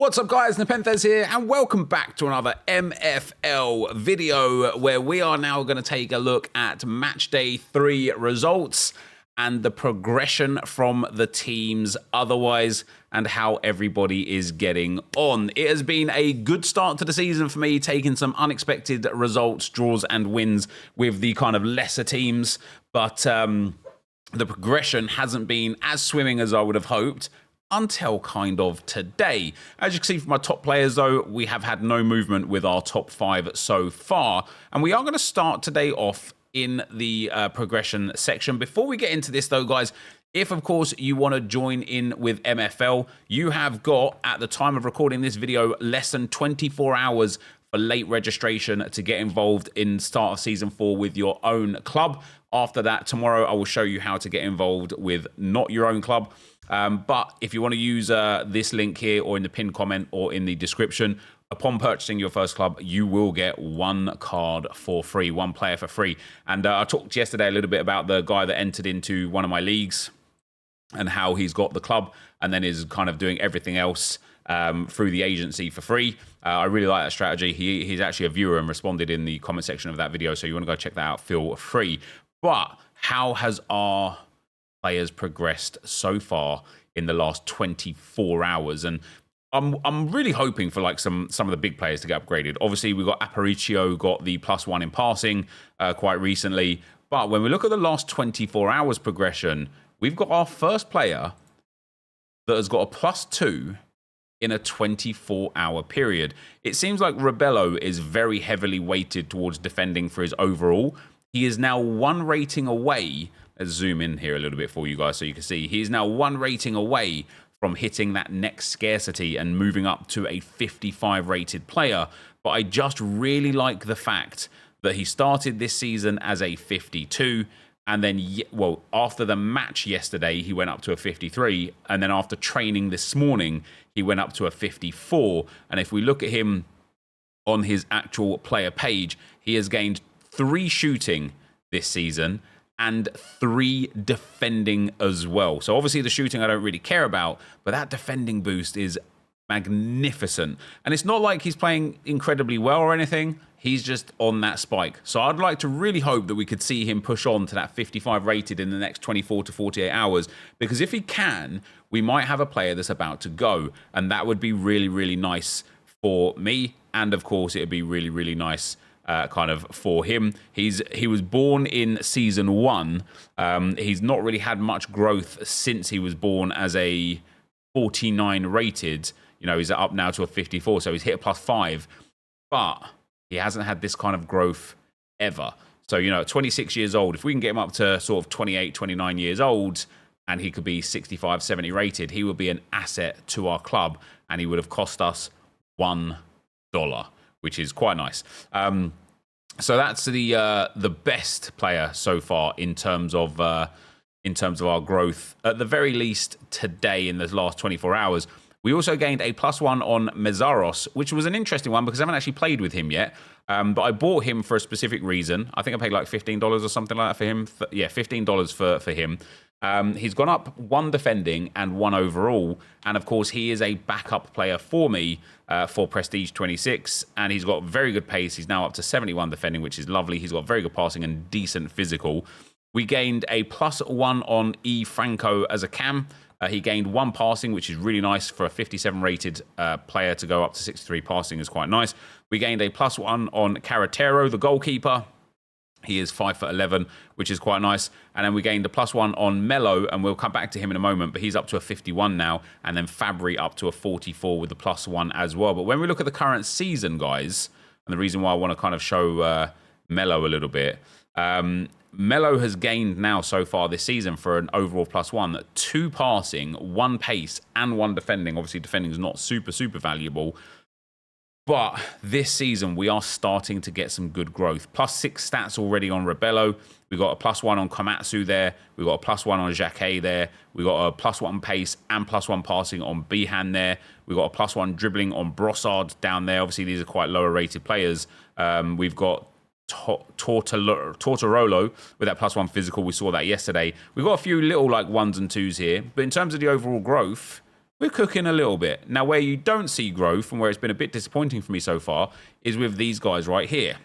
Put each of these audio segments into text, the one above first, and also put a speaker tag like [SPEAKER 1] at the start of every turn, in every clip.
[SPEAKER 1] What's up guys, NepentheZ here and welcome back to another MFL video where we are now going to take a look at match day 3 results and the progression from the teams otherwise and how everybody is getting on. It has been a good start to the season for me, taking some unexpected results, draws and wins with the kind of lesser teams, but the progression hasn't been as swimming as I would have hoped until kind of today. As you can see from my top players though, we have had no movement with our top 5 so far. And we are going to start today off in the progression section. Before we get into this though, guys, if of course you want to join in with MFL, you have got, at the time of recording this video, less than 24 hours for late registration to get involved in start of season 4 with your own club. After that, tomorrow I will show you how to get involved with not your own club. But if you want to use this link here or in the pinned comment or in the description, upon purchasing your first club, you will get 1 card for free, 1 player for free. And I talked yesterday a little bit about the guy that entered into one of my leagues and how he's got the club and then is kind of doing everything else through the agency for free. I really like that strategy. He's actually a viewer and responded in the comment section of that video. So you want to go check that out, feel free. But how has our players progressed so far in the last 24 hours? And I'm really hoping for like some of the big players to get upgraded. Obviously, we got Aparicio, got the +1 in passing quite recently. But when we look at the last 24 hours progression, we've got our first player that has got a +2 in a 24-hour period. It seems like Rebello is very heavily weighted towards defending for his overall. He is now 1 rating away. Let's zoom in here a little bit for you guys so you can see. He is now 1 rating away from hitting that next scarcity and moving up to a 55 rated player. But I just really like the fact that he started this season as a 52. And then, well, after the match yesterday, he went up to a 53. And then after training this morning, he went up to a 54. And if we look at him on his actual player page, he has gained 3 shooting this season and 3 defending as well. So obviously the shooting I don't really care about, but that defending boost is magnificent. And it's not like he's playing incredibly well or anything. He's just on that spike. So I'd like to really hope that we could see him push on to that 55 rated in the next 24 to 48 hours. Because if he can, we might have a player that's about to go. And that would be really, really nice for me. And of course, it would be really, really nice kind of for him. He was born in season 1. He's not really had much growth since he was born as a 49 rated. You know, he's up now to a 54, so he's hit a +5. But he hasn't had this kind of growth ever. So, you know, at 26 years old, if we can get him up to sort of 28, 29 years old, and he could be 65, 70 rated, he would be an asset to our club, and he would have cost us $1. Which is quite nice. So that's the best player so far in terms of our growth. At the very least today in the last 24 hours, we also gained a +1 on Mezaros, which was an interesting one because I haven't actually played with him yet. But I bought him for a specific reason. I think I paid like $15 or something like that for him. Yeah, $15 for him. He's gone up 1 defending and 1 overall. And of course, he is a backup player for me for Prestige 26. And he's got very good pace. He's now up to 71 defending, which is lovely. He's got very good passing and decent physical. We gained a +1 on E. Franco as a cam. He gained 1 passing, which is really nice for a 57 rated player to go up to 63 passing is quite nice. We gained a +1 on Carretero, the goalkeeper. He is 5'11", which is quite nice. And then we gained a +1 on Mello, and we'll come back to him in a moment, but he's up to a 51 now. And then Fabry up to a 44 with the +1 as well. But when we look at the current season, guys, and the reason why I want to kind of show Mello a little bit, Mello has gained now so far this season for an overall +1, 2 passing, 1 pace, and 1 defending. Obviously, defending is not super, super valuable. But this season, we are starting to get some good growth. +6 stats already on Rebello. We got a +1 on Komatsu there. We got a +1 on Jacquet there. We got a +1 pace and +1 passing on Behan there. We got a +1 dribbling on Brossard down there. Obviously, these are quite lower rated players. We've got Tortorolo with that +1 physical. We saw that yesterday. We've got a few little like 1s and 2s here. But in terms of the overall growth, we're cooking a little bit. Now, where you don't see growth and where it's been a bit disappointing for me so far is with these guys right here.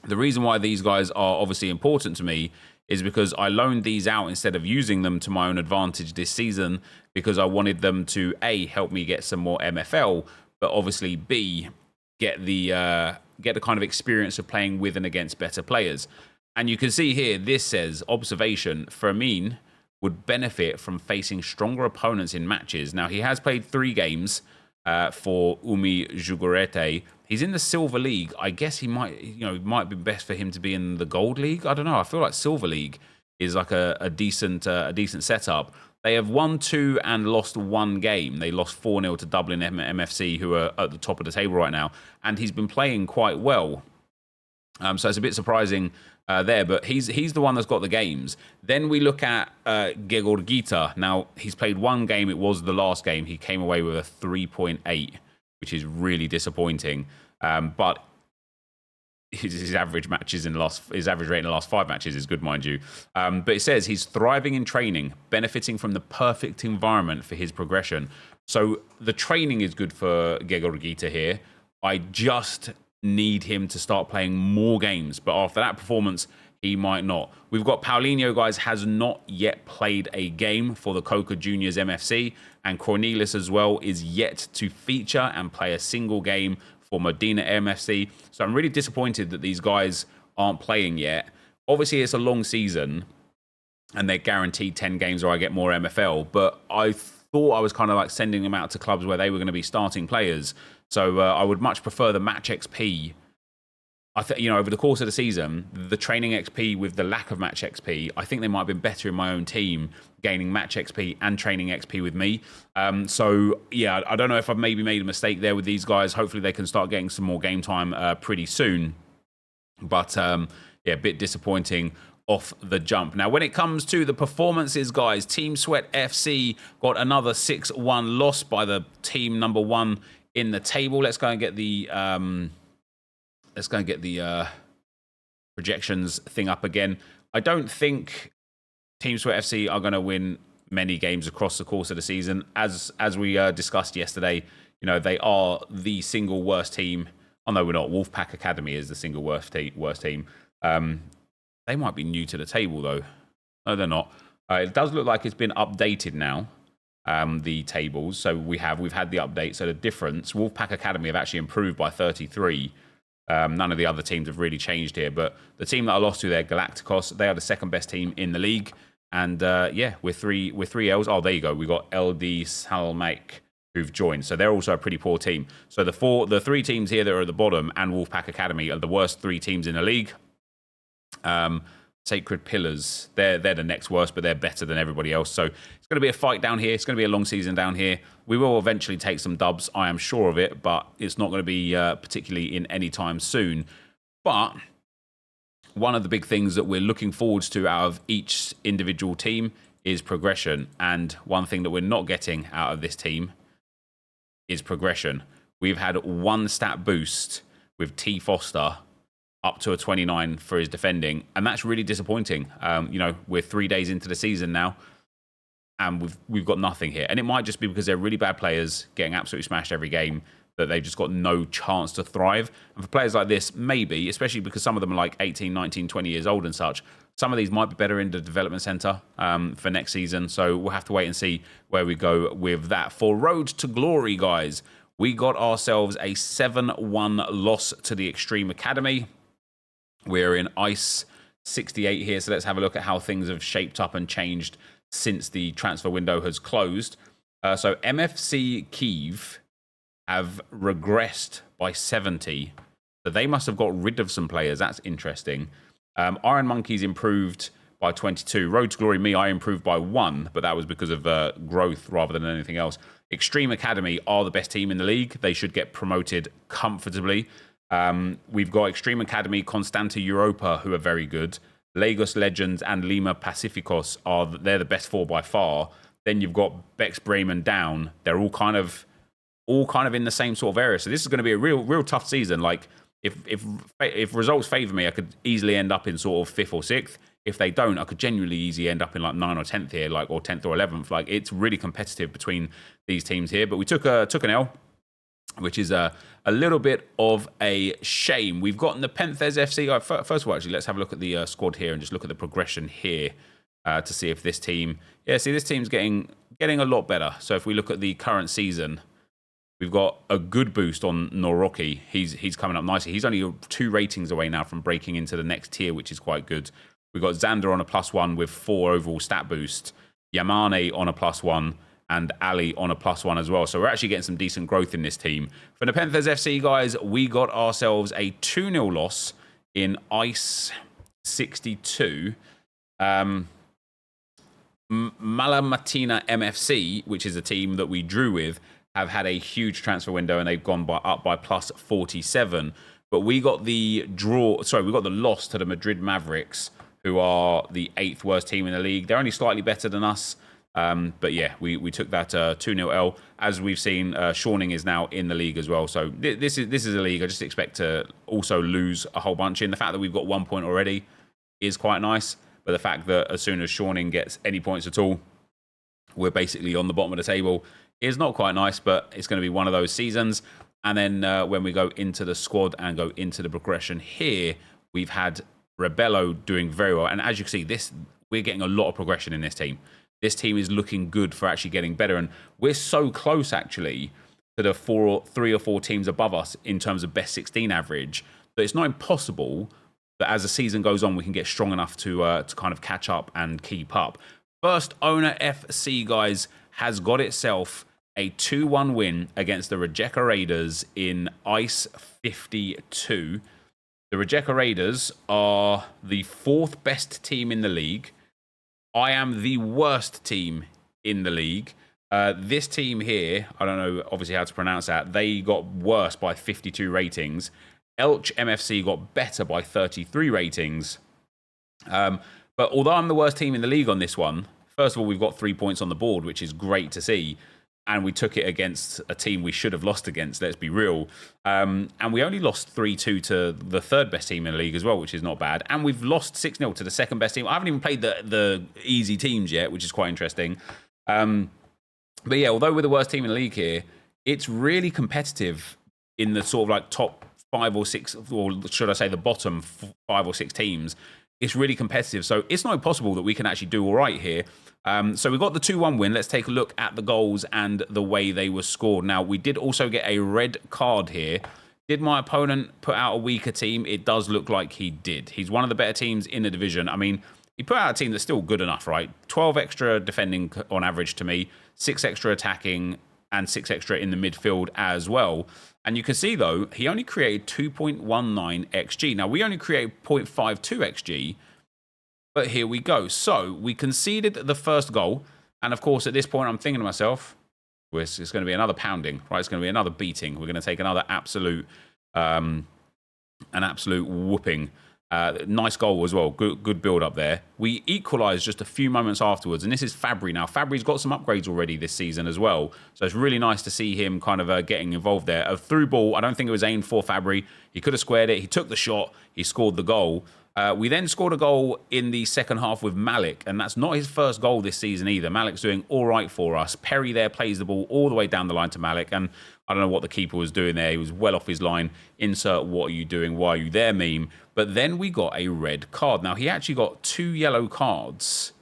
[SPEAKER 1] The reason why these guys are obviously important to me is because I loaned these out instead of using them to my own advantage this season because I wanted them to, A, help me get some more MFL, but obviously, B, get the kind of experience of playing with and against better players. And you can see here, this says, observation, Fermin would benefit from facing stronger opponents in matches. Now, he has played 3 games for Umi Jugurete. He's in the Silver League. I guess he might be best for him to be in the Gold League. I don't know. I feel like Silver League is like a decent setup. They have won 2 and lost 1 game. They lost 4-0 to Dublin MFC, who are at the top of the table right now. And he's been playing quite well. So it's a bit surprising there, but he's the one that's got the games. Then we look at Gegorgita. Now, he's played 1 game. It was the last game. He came away with a 3.8, which is really disappointing. But his average matches his average rate in the last 5 matches is good, mind you. But it says he's thriving in training, benefiting from the perfect environment for his progression. So the training is good for Gegorgita here. I just need him to start playing more games, but after that performance, he might not. We've got Paulinho, guys, has not yet played a game for the Coca Juniors MFC, and Cornelis as well is yet to feature and play a single game for Modena MFC. So I'm really disappointed that these guys aren't playing yet. Obviously, it's a long season, and they're guaranteed 10 games or I get more MFL, but I thought I was kind of like sending them out to clubs where they were going to be starting players. So I would much prefer the match XP. I think, over the course of the season, the training XP with the lack of match XP, I think they might have been better in my own team, gaining match XP and training XP with me. So, yeah, I don't know if I've maybe made a mistake there with these guys. Hopefully they can start getting some more game time pretty soon. But, yeah, a bit disappointing off the jump. Now, when it comes to the performances, guys, Team Sweat FC got another 6-1 loss by the team number 1 in the table. Let's go and get the projections thing up again. I don't think Team Sweat FC are going to win many games across the course of the season. As we discussed yesterday, they are the single worst team. Oh no, we're not. Wolfpack Academy is the single worst team. They might be new to the table though. No, they're not. It does look like it's been updated now. The tables. So we've had the update. So the difference, Wolfpack Academy have actually improved by 33. None of the other teams have really changed here, but the team that I lost to there, Galacticos, they are the second best team in the league. And yeah, we're three L's. Oh, there you go. We got LD Salmek who've joined. So they're also a pretty poor team. So the 3 teams here that are at the bottom and Wolfpack Academy are the worst 3 teams in the league. Sacred Pillars, they're the next worst, but they're better than everybody else. So it's going to be a fight down here. It's going to be a long season down here. We will eventually take some dubs, I am sure of it, but it's not going to be particularly in any time soon. But one of the big things that we're looking forward to out of each individual team is progression. And one thing that we're not getting out of this team is progression. We've had 1 stat boost with T. Foster up to a 29 for his defending, and that's really disappointing. We're 3 days into the season now, and we've got nothing here. And it might just be because they're really bad players getting absolutely smashed every game that they've just got no chance to thrive. And for players like this, maybe, especially because some of them are like 18, 19, 20 years old and such, some of these might be better in the development center for next season. So we'll have to wait and see where we go with that. For Road to Glory, guys, we got ourselves a 7-1 loss to the Extreme Academy. We're in Ice 68 here, so let's have a look at how things have shaped up and changed since the transfer window has closed. So MFC Kiev have regressed by 70. So they must have got rid of some players. That's interesting. Iron Monkeys improved by 22. Road to Glory, I improved by 1, but that was because of growth rather than anything else. Extreme Academy are the best team in the league. They should get promoted comfortably. We've got Extreme Academy, Constanta Europa, who are very good. Lagos Legends and Lima Pacificos they're the best 4 by far. Then you've got Bex Bremen down. They're all kind of in the same sort of area. So this is going to be a real tough season. Like if results favour me, I could easily end up in sort of 5th or 6th. if they don't, I could genuinely easily end up in like 9th or 10th here, like, or 10th or 11th. Like, it's really competitive between these teams here. But we took an L, which is a little bit of a shame. We've got NepentheZ FC. First of all, actually, let's have a look at the squad here and just look at the progression here to see if this team... Yeah, see, this team's getting a lot better. So if we look at the current season, we've got a good boost on Noroki. He's coming up nicely. He's only 2 ratings away now from breaking into the next tier, which is quite good. We've got Xander on a +1 with 4 overall stat boost. Yamane on a +1. And Ali on a +1 as well. So we're actually getting some decent growth in this team. For NepentheZ FC, guys, we got ourselves a 2-0 loss in Ice 62. Malamatina MFC, which is a team that we drew with, have had a huge transfer window and they've gone up by +47. But we got the loss to the Madrid Mavericks, who are the 8th worst team in the league. They're only slightly better than us. But yeah, we took that 2-0 L. As we've seen, Shawning is now in the league as well. So this is a league I just expect to also lose a whole bunch in. The fact that we've got 1 point already is quite nice. But the fact that as soon as Shawning gets any points at all, we're basically on the bottom of the table is not quite nice, but it's going to be one of those seasons. And then when we go into the squad and go into the progression here, we've had Rebello doing very well. And as you can see, we're getting a lot of progression in this team. This team is looking good for actually getting better. And we're so close, actually, to the 3 or 4 teams above us in terms of best 16 average, that it's not impossible that as the season goes on, we can get strong enough to kind of catch up and keep up. First Owner FC, guys, has got itself a 2-1 win against the Rijeka Raiders in Ice 52. The Rijeka Raiders are the 4th best team in the league. I am the worst team in the league. This team here, I don't know obviously how to pronounce that, they got worse by 52 ratings. Elch MFC got better by 33 ratings. But although I'm the worst team in the league on this one, first of all, we've got 3 points on the board, which is great to see. And we took it against a team we should have lost against, let's be real. And we only lost 3-2 to the 3rd best team in the league as well, which is not bad. And we've lost 6-0 to the 2nd best team. I haven't even played the easy teams yet, which is quite interesting. But yeah, although we're the worst team in the league here, it's really competitive in the sort of like top 5 or 6, or should I say the bottom 5 or 6 teams. It's really competitive. So it's not impossible that we can actually do all right here. So we got the 2-1 win. Let's take a look at the goals and the way they were scored. Now, we did also get a red card here. Did my opponent put out a weaker team? It does look like he did. He's one of the better teams in the division. I mean, he put out a team that's still good enough, right? 12 extra defending on average to me, 6 extra attacking, and 6 extra in the midfield as well. And you can see, though, he only created 2.19 XG. Now, we only created 0.52 XG, but here we go. So, we conceded the first goal. And, of course, at this point, I'm thinking to myself, well, it's going to be another pounding, right? It's going to be another beating. We're going to take another absolute whooping. Nice goal as well. Good build up there. We equalised just a few moments afterwards, and this is Fabry now. Fabry's got some upgrades already this season as well, so it's really nice to see him kind of getting involved there. A through ball, I don't think it was aimed for Fabry. He could have squared it. He took the shot. He scored the goal. We then scored a goal in the second half with Malik, and that's not his first goal this season either. Malik's doing all right for us. Perry there plays the ball all the way down the line to Malik, and I don't know what the keeper was doing there. He was well off his line. Insert "what are you doing? Why are you there?" meme. But then we got a red card. Now, he actually got 2 yellow cards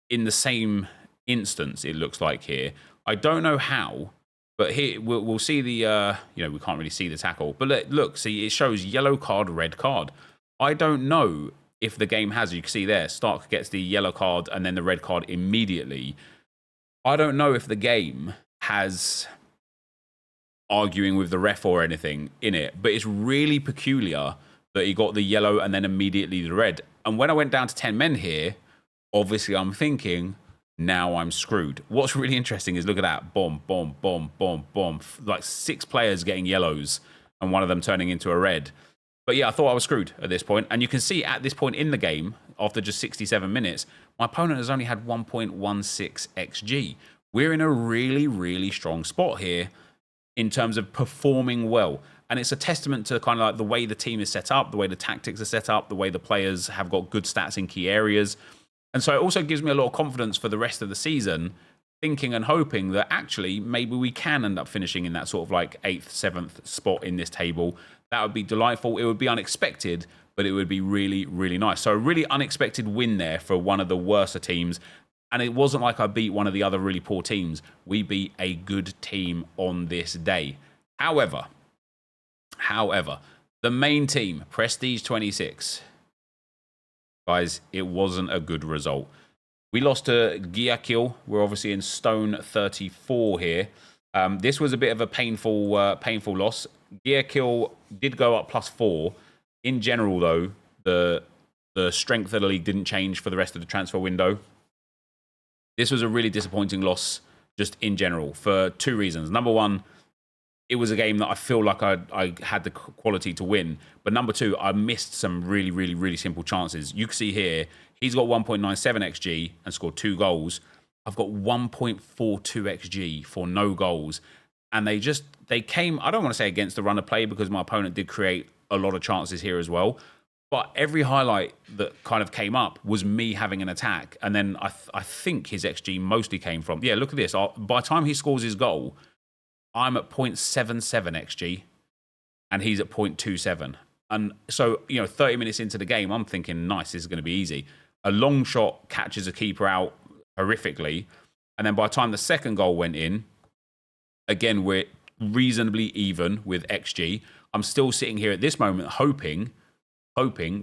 [SPEAKER 1] in the same instance, it looks like here. I don't know how, but here we'll see the, we can't really see the tackle. But look, see, it shows yellow card, red card. I don't know if the game has, you can see there, Stark gets the yellow card and then the red card immediately. I don't know if the game has arguing with the ref or anything in it, but it's really peculiar that he got the yellow and then immediately the red. And when I went down to 10 men here, obviously I'm thinking, now I'm screwed. What's really interesting is look at that. Bomb, bomb, bomb, bomb, bomb. Like 6 players getting yellows and one of them turning into a red. But yeah, I thought I was screwed at this point. And you can see at this point in the game, after just 67 minutes, my opponent has only had 1.16 XG. We're in a really, really strong spot here in terms of performing well. And it's a testament to kind of like the way the team is set up, the way the tactics are set up, the way the players have got good stats in key areas. And so it also gives me a lot of confidence for the rest of the season, thinking and hoping that actually maybe we can end up finishing in that sort of like 8th, 7th spot in this table. That would be delightful. It would be unexpected, but it would be really, really nice. So a really unexpected win there for one of the worser teams. And it wasn't like I beat one of the other really poor teams. We beat a good team on this day. However, the main team, Prestige 26, guys, it wasn't a good result. We lost to Guayaquil. We're obviously in Stone 34 here. This was a bit of a painful loss. Guayaquil did go up +4. In general, though, the strength of the league didn't change for the rest of the transfer window. This was a really disappointing loss just in general for 2 reasons. Number one, it was a game that I feel like I had the quality to win. But number 2, I missed some really, really, really simple chances. You can see here, he's got 1.97 XG and scored 2 goals. I've got 1.42 XG for no goals. And they came, I don't want to say against the run of play because my opponent did create a lot of chances here as well. But every highlight that kind of came up was me having an attack. And then I think his XG mostly came from, yeah, look at this. By the time he scores his goal, I'm at 0.77 XG and he's at 0.27. And so, 30 minutes into the game, I'm thinking, nice, this is going to be easy. A long shot catches a keeper out horrifically. And then by the time the second goal went in, again, we're reasonably even with XG. I'm still sitting here at this moment hoping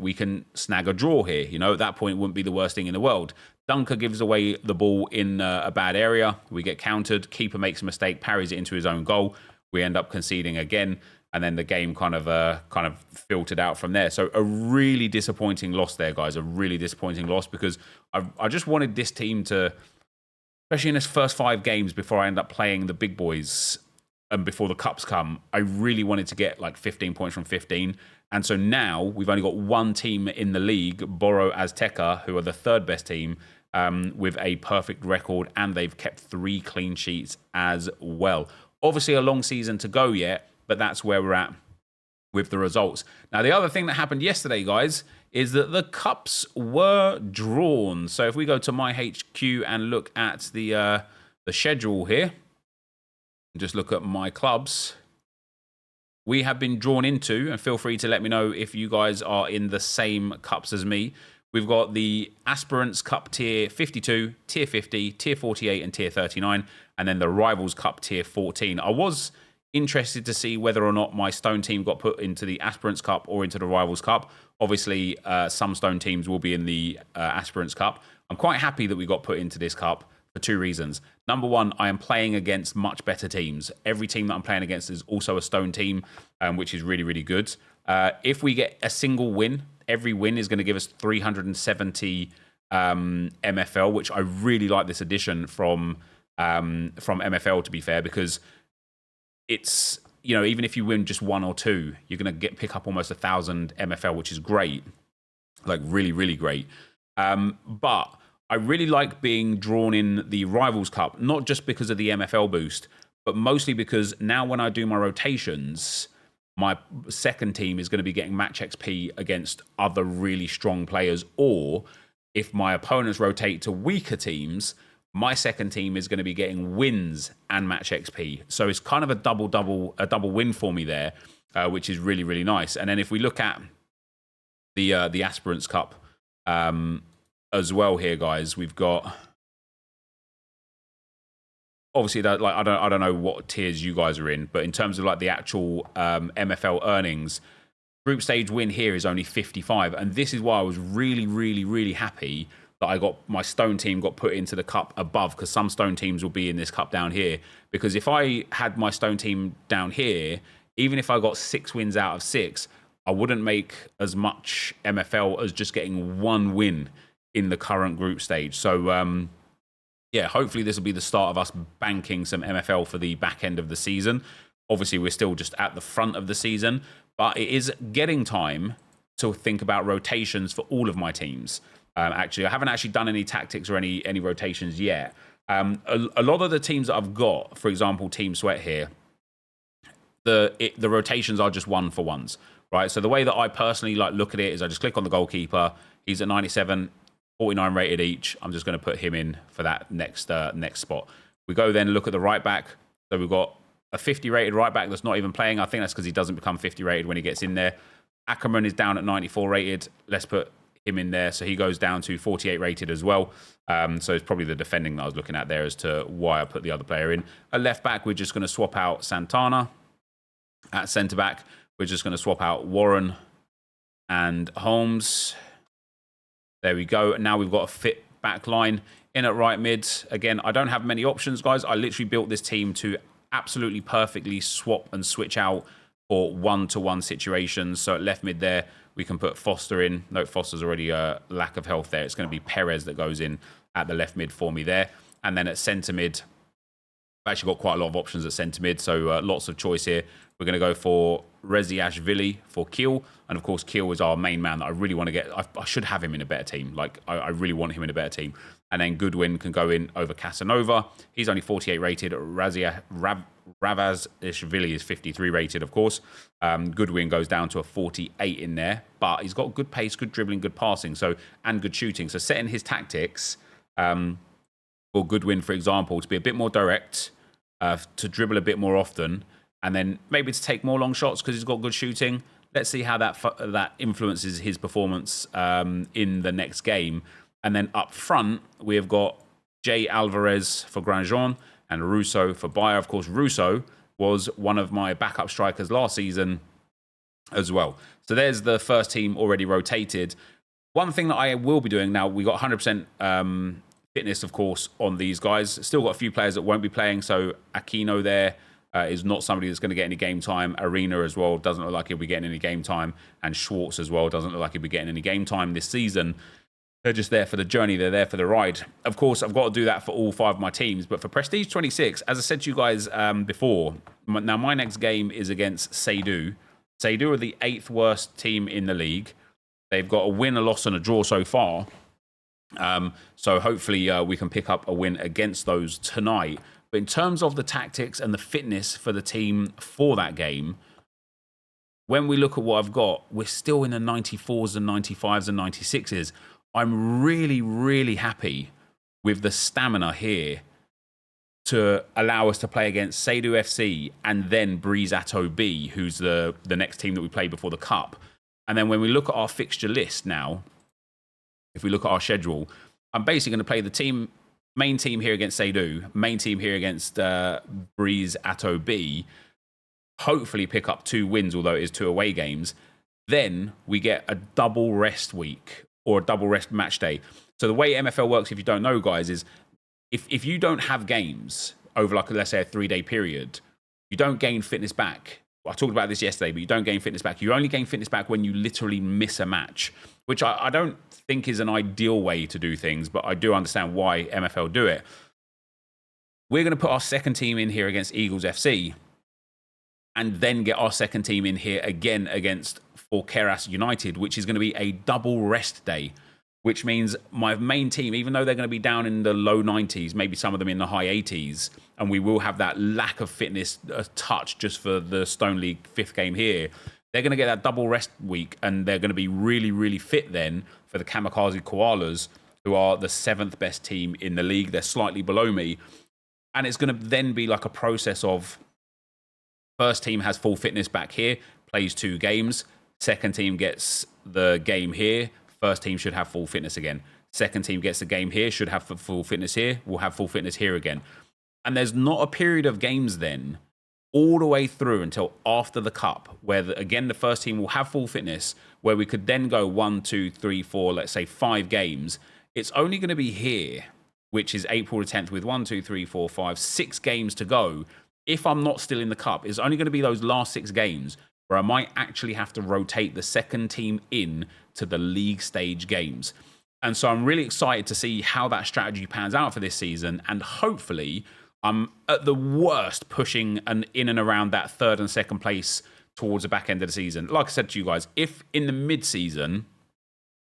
[SPEAKER 1] we can snag a draw here. At that point, it wouldn't be the worst thing in the world. Dunker gives away the ball in a bad area. We get countered. Keeper makes a mistake, parries it into his own goal. We end up conceding again, and then the game kind of filtered out from there. So a really disappointing loss there, guys. A really disappointing loss because I just wanted this team to, especially in its first 5 games before I end up playing the big boys and before the cups come, I really wanted to get like 15 points from 15. And so now we've only got 1 team in the league, Boro Azteca, who are the 3rd best team, with a perfect record, and they've kept 3 clean sheets as well. Obviously a long season to go yet, but that's where we're at with the results. Now, the other thing that happened yesterday, guys, is that the cups were drawn. So if we go to my HQ and look at the schedule here, just look at my clubs, we have been drawn into, and feel free to let me know if you guys are in the same cups as me. We've got the Aspirants Cup Tier 52, Tier 50, Tier 48, and Tier 39, and then the Rivals Cup Tier 14. I was interested to see whether or not my Stone team got put into the Aspirants Cup or into the Rivals Cup. Obviously, some Stone teams will be in the Aspirants Cup. I'm quite happy that we got put into this cup for 2 reasons. Number one, I am playing against much better teams. Every team that I'm playing against is also a Stone team, which is really, really good. If we get a single win, every win is going to give us 370 MFL, which I really like this addition from MFL, to be fair, because it's, even if you win just 1 or 2, you're going to pick up almost 1,000 MFL, which is great. Like really, really great. But I really like being drawn in the Rivals Cup, not just because of the MFL boost, but mostly because now when I do my rotations, my second team is going to be getting match XP against other really strong players. Or if my opponents rotate to weaker teams, my second team is going to be getting wins and match XP. So it's kind of a double win for me there, which is really, really nice. And then if we look at the Aspirants Cup as well here, guys, we've got obviously that, like, I don't know what tiers you guys are in, but in terms of like the actual MFL earnings, group stage win here is only 55, and this is why I was really, really, really happy that I got my Stone team got put into the cup above, because some Stone teams will be in this cup down here. Because if I had my Stone team down here, even if I got 6 wins out of 6, I wouldn't make as much MFL as just getting 1 win in the current group stage. So yeah, hopefully this will be the start of us banking some MFL for the back end of the season. Obviously, we're still just at the front of the season, but it is getting time to think about rotations for all of my teams. Actually, I haven't actually done any tactics or any rotations yet. A lot of the teams that I've got, for example, Team Sweat here, the rotations are just 1-for-1s, right? So the way that I personally like look at it is I just click on the goalkeeper. He's at 97, 49 rated each. I'm just going to put him in for that next spot. We go then look at the right back. So we've got a 50 rated right back that's not even playing. I think that's because he doesn't become 50 rated when he gets in there. Ackerman is down at 94 rated. Let's put him in there. So he goes down to 48 rated as well. So it's probably the defending that I was looking at there as to why I put the other player in. A left back, we're just going to swap out Santana. At centre back, we're just going to swap out Warren and Holmes. There we go. Now we've got a fit back line. In at right mid, again, I don't have many options, guys. I literally built this team to absolutely perfectly swap and switch out for 1-to-1 situations. So at left mid there, we can put Foster in. No, Foster's already a lack of health there. It's going to be Perez that goes in at the left mid for me there. And then at centre mid, I've actually got quite a lot of options at centre mid, so lots of choice here. We're going to go for Reziashvili for Kiel. And of course, Kiel is our main man that I really want to get. I should have him in a better team. Like, I really want him in a better team. And then Goodwin can go in over Casanova. He's only 48 rated. Ravazishvili is 53 rated, of course. Goodwin goes down to a 48 in there. But he's got good pace, good dribbling, good passing, and good shooting. So setting his tactics for Goodwin, for example, to be a bit more direct, to dribble a bit more often, and then maybe to take more long shots because he's got good shooting. Let's see how that influences his performance in the next game. And then up front, we have got Jay Alvarez for Grandjean and Russo for Bayer. Of course, Russo was one of my backup strikers last season as well. So there's the first team already rotated. One thing that I will be doing now, we got 100% fitness, of course, on these guys. Still got a few players that won't be playing. So Aquino there is not somebody that's going to get any game time. Arena as well doesn't look like he'll be getting any game time. And Schwartz as well doesn't look like he'll be getting any game time this season. They're just there for the journey. They're there for the ride. Of course, I've got to do that for all 5 of my teams. But for Prestige 26, as I said to you guys before, now my next game is against Seydu. Seydu are the 8th worst team in the league. They've got a win, a loss, and a draw so far. So hopefully we can pick up a win against those tonight. But in terms of the tactics and the fitness for the team for that game, when we look at what I've got, we're still in the 94s and 95s and 96s. I'm really, really happy with the stamina here to allow us to play against Seydu FC and then Breeze Atto B, who's the next team that we play before the Cup. And then when we look at our fixture list now, if we look at our schedule, I'm basically going to play the main team here against Seydu, main team here against Breeze Atto B, hopefully pick up 2 wins, although it is 2 away games. Then we get a double rest week or a double rest match day. So the way MFL works, if you don't know, guys, is if you don't have games over, like, let's say a 3-day period, you don't gain fitness back. I talked about this yesterday, but you don't gain fitness back. You only gain fitness back when you literally miss a match, which I don't think is an ideal way to do things, but I do understand why MFL do it. We're going to put our second team in here against Eagles FC and then get our second team in here again against Forqueras United, which is going to be a double rest day, which means my main team, even though they're going to be down in the low 90s, maybe some of them in the high 80s, and we will have that lack of fitness touch just for the Stone League 5th game here, they're going to get that double rest week, and they're going to be really, really fit then for the Kamikaze Koalas, who are the 7th best team in the league. They're slightly below me. And it's going to then be like a process of first team has full fitness back here, plays 2 games. Second team gets the game here. First team should have full fitness again. Second team gets the game here, should have full fitness here. We'll have full fitness here again. And there's not a period of games then all the way through until after the Cup, where, again, the first team will have full fitness, where we could then go 1, 2, 3, 4, let's say 5 games. It's only going to be here, which is April the 10th, with 1, 2, 3, 4, 5, 6 games to go. If I'm not still in the Cup, it's only going to be those last 6 games where I might actually have to rotate the second team in to the league stage games. And so I'm really excited to see how that strategy pans out for this season. And hopefully I'm at the worst pushing in and around that 3rd and 2nd place towards the back end of the season. Like I said to you guys, if in the mid-season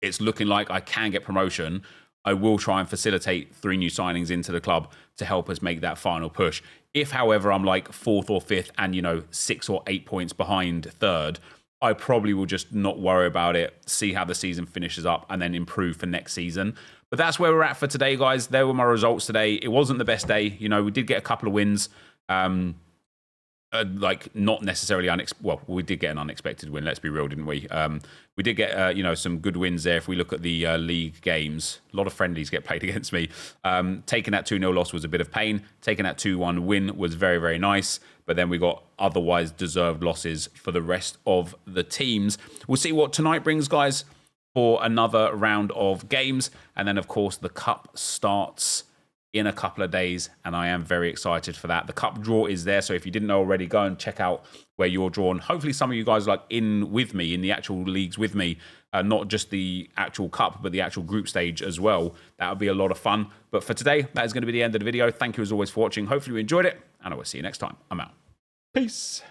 [SPEAKER 1] it's looking like I can get promotion, I will try and facilitate 3 new signings into the club to help us make that final push. If, however, I'm like 4th or 5th and, you know, 6 or 8 points behind 3rd, I probably will just not worry about it, see how the season finishes up, and then improve for next season. But that's where we're at for today, guys. There were my results today. It wasn't the best day. You know, we did get a couple of wins. Like not necessarily well, we did get an unexpected win. Let's be real, didn't we? We did get you know, some good wins there. If we look at the league games, a lot of friendlies get played against me. Taking that 2-0 loss was a bit of pain. Taking that 2-1 win was very, very nice. But then we got otherwise deserved losses for the rest of the teams. We'll see what tonight brings, guys, for another round of games, and then of course the cup starts in a couple of days, and I am very excited for that. The cup draw is there, so if you didn't know already, go and check out where you're drawn. Hopefully some of you guys are like in with me, in the actual leagues with me, not just the actual cup, but the actual group stage as well. That would be a lot of fun. But for today, that is going to be the end of the video. Thank you as always for watching. Hopefully you enjoyed it, and I will see you next time. I'm out. Peace.